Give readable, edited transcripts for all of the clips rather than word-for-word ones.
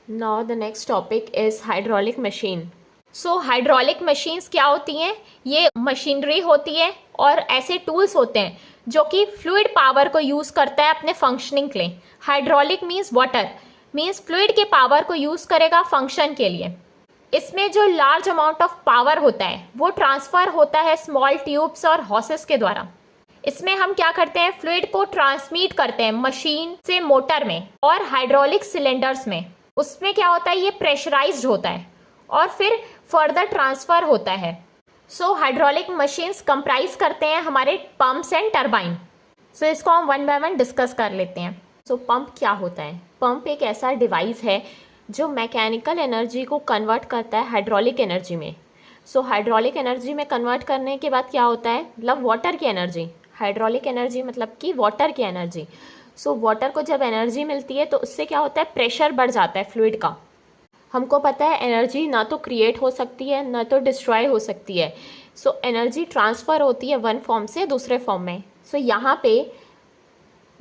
Now the next topic is hydraulic machine. So hydraulic machines क्या होती हैं? ये मशीनरी होती है और ऐसे टूल्स होते हैं जो कि फ्लूइड पावर को यूज़ करता है अपने फंक्शनिंग के लिए। Hydraulic means water, means fluid के पावर को यूज़ करेगा फंक्शन के लिए। इसमें जो लार्ज अमाउंट ऑफ पावर होता है वो ट्रांसफ़र होता है स्मॉल ट्यूब्स और हॉसेस के द्वारा। इसमें हम क्या करते हैं, फ्लूइड को ट्रांसमिट करते हैं मशीन से मोटर में और हाइड्रोलिक सिलेंडर्स में। उसमें क्या होता है, ये प्रेशराइज्ड होता है और फिर फर्दर ट्रांसफ़र होता है। सो हाइड्रोलिक मशीन्स कंप्राइज करते हैं हमारे पंप्स एंड टरबाइन। सो इसको हम वन बाय वन डिस्कस कर लेते हैं। सो पंप क्या होता है? पंप एक ऐसा डिवाइस है जो मैकेनिकल एनर्जी को कन्वर्ट करता है हाइड्रोलिक एनर्जी में। सो हाइड्रोलिक एनर्जी में कन्वर्ट करने के बाद क्या होता है, मतलब वाटर की एनर्जी, हाइड्रोलिक एनर्जी मतलब कि वाटर की एनर्जी। सो वाटर को जब एनर्जी मिलती है तो उससे क्या होता है, प्रेशर बढ़ जाता है फ्लूइड का। हमको पता है एनर्जी ना तो क्रिएट हो सकती है ना तो डिस्ट्रॉय हो सकती है। सो एनर्जी ट्रांसफ़र होती है वन फॉर्म से दूसरे फॉर्म में। सो यहाँ पे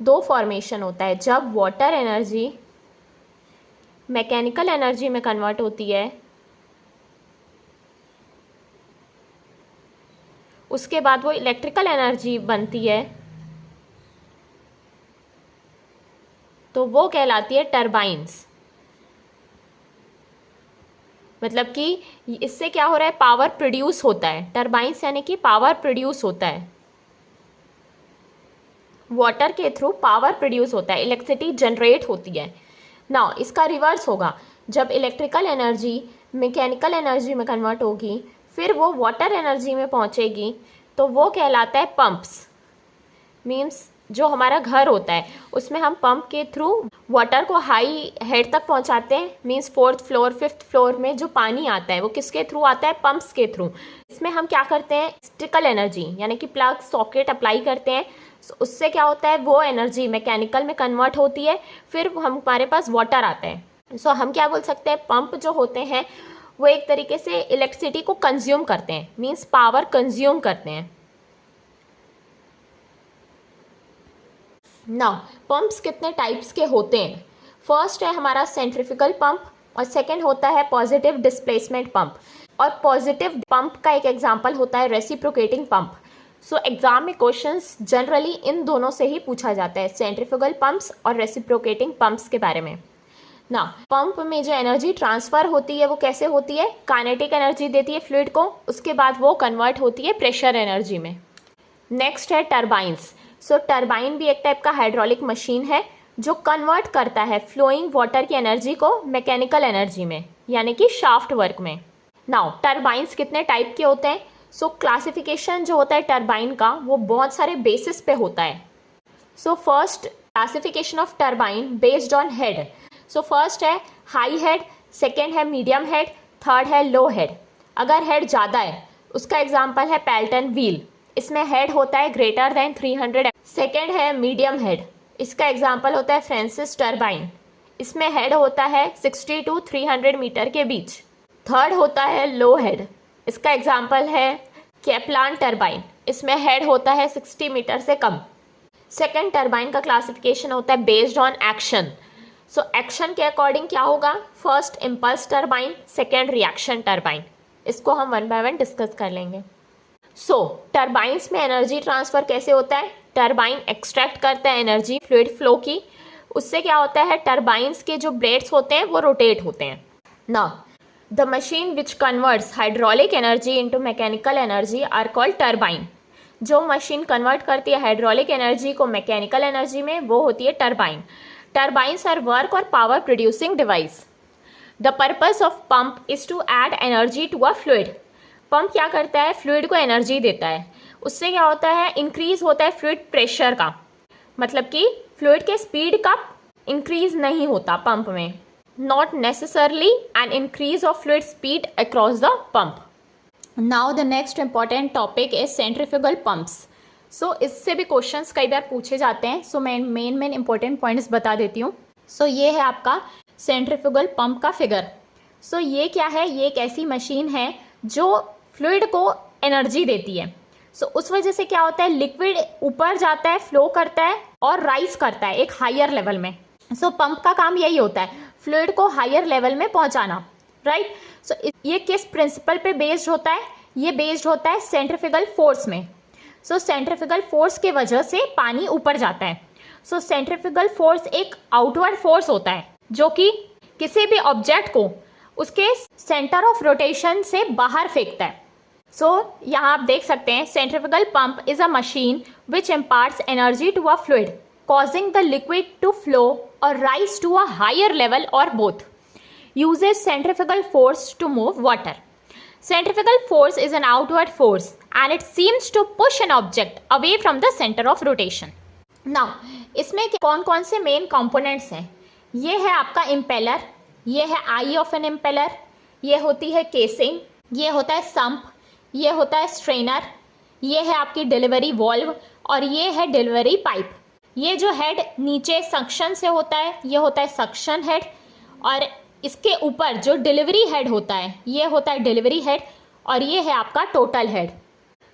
दो फॉर्मेशन होता है, जब वाटर एनर्जी मैकेनिकल एनर्जी में कन्वर्ट होती है, उसके बाद वो इलेक्ट्रिकल एनर्जी बनती है, तो वो कहलाती है टरबाइंस। मतलब कि इससे क्या हो रहा है, पावर प्रोड्यूस होता है। टरबाइंस यानी कि पावर प्रोड्यूस होता है, वाटर के थ्रू पावर प्रोड्यूस होता है, इलेक्ट्रिसिटी जनरेट होती है। ना इसका रिवर्स होगा, जब इलेक्ट्रिकल एनर्जी मैकेनिकल एनर्जी में कन्वर्ट होगी फिर वो वाटर एनर्जी में पहुंचेगी, तो वो कहलाता है पंप्स। मीन्स जो हमारा घर होता है उसमें हम पंप के थ्रू वाटर को हाई हेड तक पहुंचाते हैं। Means 4th floor 5th floor में जो पानी आता है वो किसके थ्रू आता है, पंप्स के थ्रू। इसमें हम क्या करते हैं, इलेक्ट्रिकल एनर्जी यानी कि प्लग सॉकेट अप्लाई करते हैं। उससे क्या होता है, वो एनर्जी मैकेनिकल में कन्वर्ट होती है, फिर हमारे पास वाटर आता है। सो हम क्या बोल सकते हैं, पंप जो होते हैं वो एक तरीके से इलेक्ट्रिसिटी को कंज्यूम करते हैं, मीन्स पावर कंज्यूम करते हैं। नाउ पंप्स कितने टाइप्स के होते हैं? फर्स्ट है हमारा सेंट्रीफ्यूगल पंप और सेकंड होता है पॉजिटिव डिस्प्लेसमेंट पंप। और पॉजिटिव पंप का एक एग्जांपल होता है रेसिप्रोकेटिंग पंप। सो एग्जाम में क्वेश्चंस जनरली इन दोनों से ही पूछा जाता है, सेंट्रीफ्यूगल पंप्स और रेसिप्रोकेटिंग पंप्स के बारे में। ना पंप में जो एनर्जी ट्रांसफ़र होती है वो कैसे होती है, काइनेटिक एनर्जी देती है फ्लूइड को, उसके बाद वो कन्वर्ट होती है प्रेशर एनर्जी में। नेक्स्ट है टरबाइंस। सो टरबाइन भी एक टाइप का हाइड्रोलिक मशीन है जो कन्वर्ट करता है फ्लोइंग वाटर की एनर्जी को मैकेनिकल एनर्जी में, यानी कि शाफ्ट वर्क में। नाउ टरबाइंस कितने टाइप के होते हैं? सो क्लासिफिकेशन जो होता है टरबाइन का वो बहुत सारे बेसिस पे होता है। So first classification of turbine based on head. So first है हाई हेड, सेकेंड है मीडियम हेड, थर्ड है लो हेड। अगर हेड ज़्यादा है उसका एग्जाम्पल है पेल्टन व्हील, इसमें हेड होता है ग्रेटर देन 300। सेकेंड है मीडियम हेड, इसका एग्जाम्पल होता है फ्रांसिस टरबाइन, इसमें हेड होता है 60 to 300 मीटर के बीच। थर्ड होता है लो हेड, इसका एग्जाम्पल है कैप्लान टरबाइन, इसमें हेड होता है 60 मीटर से कम। सेकेंड टरबाइन का क्लासिफिकेशन होता है based on action. So action के अकॉर्डिंग क्या होगा, first impulse turbine, second reaction turbine. इसको हम वन बाय वन डिस्कस कर लेंगे। सो टरबाइंस में एनर्जी ट्रांसफ़र कैसे होता है, टरबाइन एक्सट्रैक्ट करता है एनर्जी फ्लूइड फ्लो की, उससे क्या होता है, टरबाइंस के जो ब्लेड्स होते हैं वो रोटेट होते हैं। ना the machine which converts hydraulic energy into mechanical energy are called turbine. जो मशीन कन्वर्ट करती है हाइड्रोलिक एनर्जी को मैकेनिकल एनर्जी में वो होती है टरबाइन। टरबाइंस आर वर्क और power producing device. The purpose of pump is to add energy to a fluid. Pump क्या करता है, फ्लूइड को एनर्जी देता है, उससे क्या होता है, इंक्रीज होता है फ्लूइड प्रेशर का, मतलब कि फ्लूइड के स्पीड का इंक्रीज नहीं होता पंप में, not necessarily an increase of fluid speed across the pump. Now the next important topic is centrifugal pumps. So इससे भी क्वेश्चंस कई बार पूछे जाते हैं, सो मैं मेन इंपॉर्टेंट पॉइंट्स बता देती हूँ। सो ये है आपका सेंट्रीफ्यूगल पंप का फिगर। सो ये क्या है, ये एक ऐसी मशीन है जो फ्लूइड को एनर्जी देती है। सो उस वजह से क्या होता है, लिक्विड ऊपर जाता है, फ्लो करता है और राइज करता है एक हायर लेवल में। सो पंप का काम यही होता है, फ्लूइड को हायर लेवल में पहुंचाना, राइट। सो ये किस प्रिंसिपल पे बेस्ड होता है? ये बेस्ड होता है सेंट्रीफ्यूगल फोर्स में। सो सेंट्रीफ्यूगल फोर्स के वजह से पानी ऊपर जाता है। सो सेंट्रीफ्यूगल फोर्स एक आउटवर्ड फोर्स होता है जो कि किसी भी ऑब्जेक्ट को उसके सेंटर ऑफ रोटेशन से बाहर फेंकता है। सो यहाँ आप देख सकते हैं centrifugal pump is a machine which imparts energy to a fluid causing the liquid to flow or rise to a higher level or both. Uses centrifugal force to move water. Centrifugal force is an outward force and it seems to push an object away from the center of rotation. Now, इसमें कौन कौन से main components हैं? ये है आपका impeller, ये है आई ऑफ एन इम्पेलर, ये होती है केसिंग, ये होता है सम्प, ये होता है स्ट्रेनर, ये है आपकी डिलीवरी वॉल्व और ये है डिलीवरी पाइप। ये जो हेड नीचे सक्शन से होता है ये होता है सक्शन हेड और इसके ऊपर जो डिलीवरी हेड होता है ये होता है डिलीवरी हेड और ये है आपका टोटल हेड।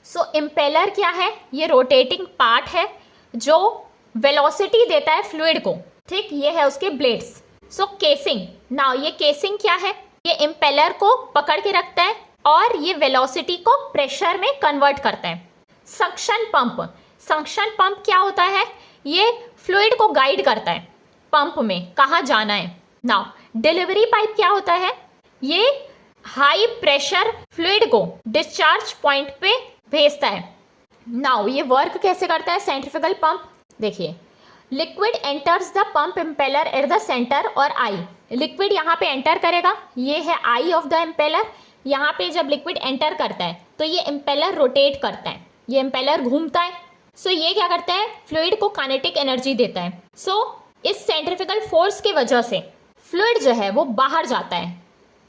सो इम्पेलर क्या है? ये रोटेटिंग पार्ट है जो वेलोसिटी देता है फ्लूइड को, ठीक। ये है उसके ब्लेड्स। सो केसिंग, नाउ ये केसिंग क्या है? ये इम्पेलर को पकड़ के रखता है और ये वेलोसिटी को प्रेशर में कन्वर्ट करता है। सक्शन पंप, सक्शन पंप क्या होता है? ये फ्लूइड को गाइड करता है पंप में कहाँ जाना है। नाउ डिलीवरी पाइप क्या होता है? ये हाई प्रेशर फ्लूइड को डिस्चार्ज पॉइंट पे भेजता है। नाउ ये वर्क कैसे करता है सेंट्रीफ्यूगल पंप? देखिए, liquid enters the pump impeller at the centre or I. Liquid यहाँ पे एंटर करेगा, ये है आई ऑफ द इम्पेलर। यहाँ पे जब लिक्विड एंटर करता है तो ये इम्पेलर रोटेट करता है, ये इम्पेलर घूमता है। सो ये क्या करता है? फ्लूइड को काइनेटिक एनर्जी देता है। सो इस सेंट्रीफ्यूगल फोर्स की वजह से फ्लूइड जो है वो बाहर जाता है,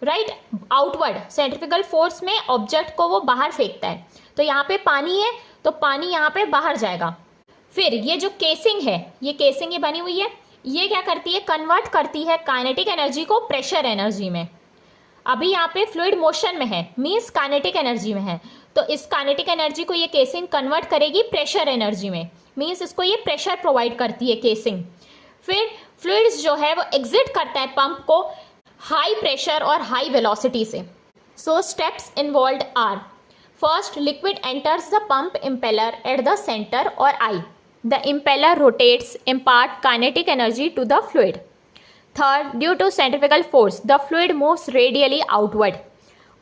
राइट, आउटवर्ड। सेंट्रीफ्यूगल फोर्स में ऑब्जेक्ट को वो बाहर फेंकता है। तो यहाँ पे पानी है तो पानी यहाँ पे बाहर जाएगा। फिर ये जो केसिंग है, ये केसिंग ये बनी हुई है, ये क्या करती है? कन्वर्ट करती है काइनेटिक एनर्जी को प्रेशर एनर्जी में। अभी यहाँ पे फ्लूइड मोशन में है, मीन्स काइनेटिक एनर्जी में है, तो इस काइनेटिक एनर्जी को ये केसिंग कन्वर्ट करेगी प्रेशर एनर्जी में, मीन्स इसको ये प्रेशर प्रोवाइड करती है केसिंग। फिर फ्लूइड्स जो है वो एग्जिट करता है पंप को हाई प्रेशर और हाई वेलोसिटी से। So steps involved are: first, liquid enters the pump impeller at the centre or eye. The impeller rotates, impart kinetic energy to the fluid. Third, due to centrifugal force, the fluid moves radially outward.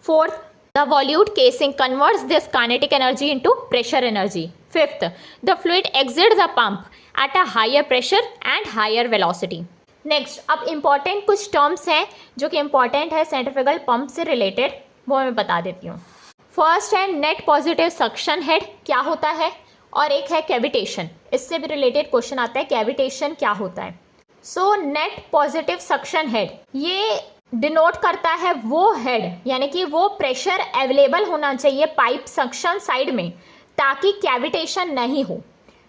Fourth, the volute casing converts this kinetic energy into pressure energy. Fifth, the fluid exits the pump at a higher pressure and higher velocity. Next, अब important कुछ terms हैं जो कि important है centrifugal pump से related, वो मैं बता देती हूँ। First है net positive suction head, क्या होता है? और एक है cavitation, इससे भी related question आता है cavitation क्या होता है। So net positive suction head, ये डिनोट करता है वो हेड, यानी कि वो प्रेशर अवेलेबल होना चाहिए पाइप सक्शन साइड में ताकि कैविटेशन नहीं हो।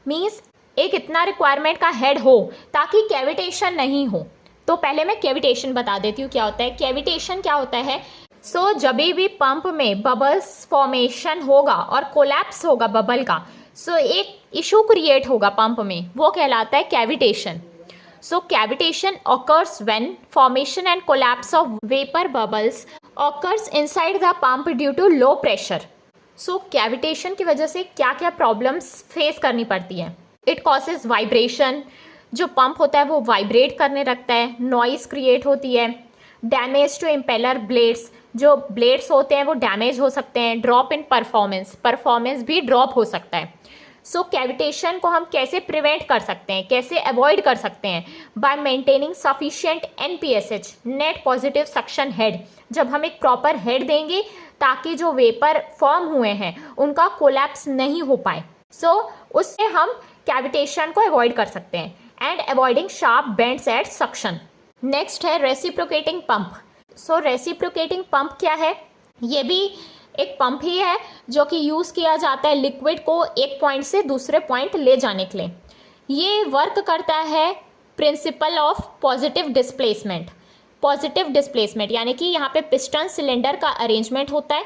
मींस एक इतना रिक्वायरमेंट का हेड हो ताकि कैविटेशन नहीं हो। तो पहले मैं कैविटेशन बता देती हूँ क्या होता है। कैविटेशन क्या होता है? सो जब भी पंप में बबल्स फॉर्मेशन होगा और कोलैप्स होगा बबल का, सो एक इशू क्रिएट होगा पंप में, वो कहलाता है cavitation. So cavitation occurs when formation and collapse of vapor bubbles occurs inside the pump due to low pressure. So cavitation की वजह से क्या क्या प्रॉब्लम्स फेस करनी पड़ती है? It causes vibration, जो पंप होता है वो वाइब्रेट करने लगता है, नॉइस क्रिएट होती है, डैमेज टू इम्पेलर ब्लेड्स, जो ब्लेड्स होते हैं वो डैमेज हो सकते हैं, ड्रॉप इन परफॉर्मेंस, परफॉर्मेंस भी ड्रॉप हो सकता है। सो कैविटेशन को हम कैसे प्रिवेंट कर सकते हैं, कैसे अवॉइड कर सकते हैं? Bye maintaining sufficient NPSH, net positive suction head. जब हम एक प्रॉपर हेड देंगे ताकि जो वेपर फॉर्म हुए हैं उनका कोलैप्स नहीं हो पाए, सो उससे हम कैविटेशन को अवॉइड कर सकते हैं। And avoiding sharp bends at suction. Next है reciprocating pump. So reciprocating pump क्या है? ये भी एक पंप ही है जो कि यूज़ किया जाता है लिक्विड को एक पॉइंट से दूसरे पॉइंट ले जाने के लिए। ये वर्क करता है principle of positive displacement. Positive displacement यानी कि यहाँ पे पिस्टन सिलेंडर का अरेंजमेंट होता है,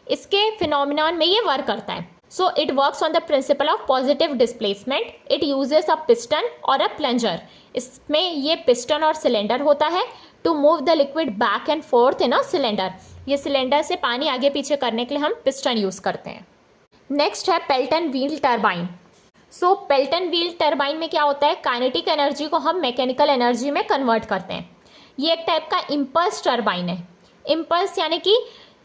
इसके फिनोमिनन में ये वर्क करता है। So it works on the principle of positive displacement. It uses a piston or a plunger. इसमें ये piston और cylinder होता है to move the liquid back and forth in a cylinder. ये सिलेंडर से पानी आगे पीछे करने के लिए हम पिस्टन यूज़ करते हैं. नेक्स्ट है पेल्टन व्हील टरबाइन. सो पेल्टन व्हील टरबाइन में क्या होता है, काइनेटिक एनर्जी को हम मैकेनिकल एनर्जी में कन्वर्ट करते हैं. ये एक टाइप का इम्पल्स टरबाइन है. इम्पल्स यानी कि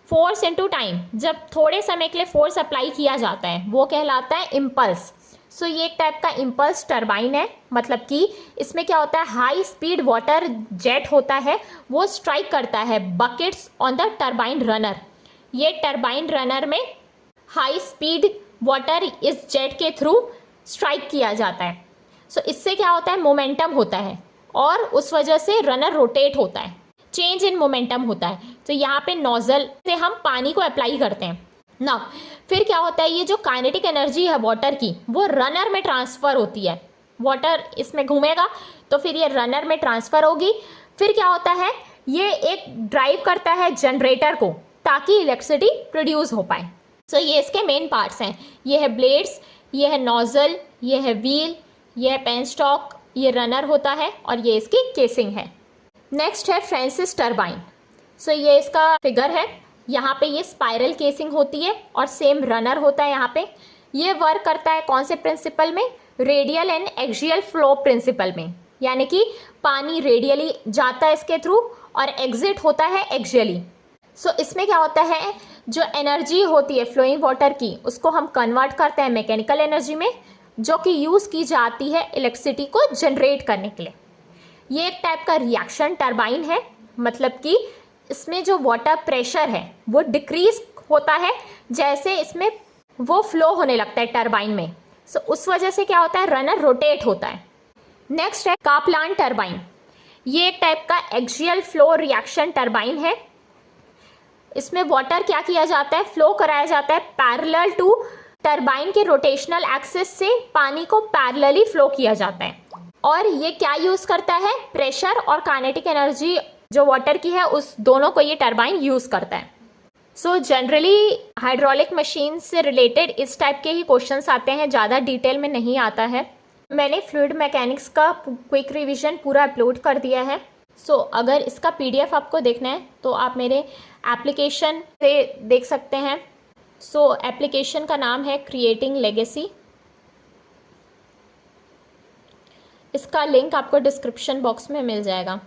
फोर्स इनटू टाइम, जब थोड़े समय के लिए फोर्स अप्लाई किया जाता है वो कहलाता है इम्पल्स. सो ये एक टाइप का इम्पल्स टरबाइन है. मतलब कि इसमें क्या होता है, हाई स्पीड वाटर जेट होता है, वो स्ट्राइक करता है buckets on the turbine runner. ये टरबाइन रनर में हाई स्पीड वाटर इस जेट के थ्रू स्ट्राइक किया जाता है. सो इससे क्या होता है, मोमेंटम होता है और उस वजह से रनर रोटेट होता है, चेंज इन मोमेंटम होता है. तो यहाँ पे नोजल से हम पानी को अप्लाई करते हैं ना. फिर क्या होता है, ये जो काइनेटिक एनर्जी है वाटर की वो रनर में ट्रांसफ़र होती है. वाटर इसमें घूमेगा तो फिर ये रनर में ट्रांसफ़र होगी. फिर क्या होता है, ये एक ड्राइव करता है जनरेटर को ताकि इलेक्ट्रिसिटी प्रोड्यूस हो पाए. सो ये इसके मेन पार्ट्स हैं. ये है ब्लेड्स, ये है नोजल, ये है व्हील, ये है पेन स्टॉक, ये रनर होता है और ये इसकी केसिंग है. नेक्स्ट है फ्रांसिस टरबाइन. सो ये इसका फिगर है. यहाँ पे ये स्पाइरल केसिंग होती है और सेम रनर होता है यहाँ पे. ये वर्क करता है कौन से प्रिंसिपल में, radial and axial flow principle में. यानी कि पानी रेडियली जाता है इसके थ्रू और एग्जिट होता है एक्सियली. सो इसमें क्या होता है, जो एनर्जी होती है फ्लोइंग वाटर की उसको हम कन्वर्ट करते हैं मैकेनिकल एनर्जी में, जो कि यूज़ की जाती है इलेक्ट्रिसिटी को जनरेट करने के लिए. ये एक टाइप का रिएक्शन टरबाइन है. मतलब कि इसमें जो वाटर प्रेशर है वो डिक्रीज होता है जैसे इसमें वो फ्लो होने लगता है टरबाइन में. सो उस वजह से क्या होता है, रनर रोटेट होता है. नेक्स्ट है काप्लान टरबाइन. ये एक टाइप का एक्सियल फ्लो रिएक्शन टरबाइन है. इसमें वाटर क्या किया जाता है, फ्लो कराया जाता है पैरेलल टू टरबाइन के रोटेशनल एक्सिस से पानी को पैरेलली फ्लो किया जाता है. और ये क्या यूज़ करता है, प्रेशर और काइनेटिक एनर्जी जो वाटर की है उस दोनों को ये टरबाइन यूज़ करता है. सो जनरली हाइड्रोलिक मशीन से रिलेटेड इस टाइप के ही क्वेश्चंस आते हैं, ज़्यादा डिटेल में नहीं आता है. मैंने फ्लूइड मैकेनिक्स का क्विक रिवीजन पूरा अपलोड कर दिया है. सो अगर इसका PDF आपको देखना है तो आप मेरे एप्लीकेशन से देख सकते हैं. सो एप्लीकेशन का नाम है क्रिएटिंग लेगेसी. इसका लिंक आपको डिस्क्रिप्शन बॉक्स में मिल जाएगा.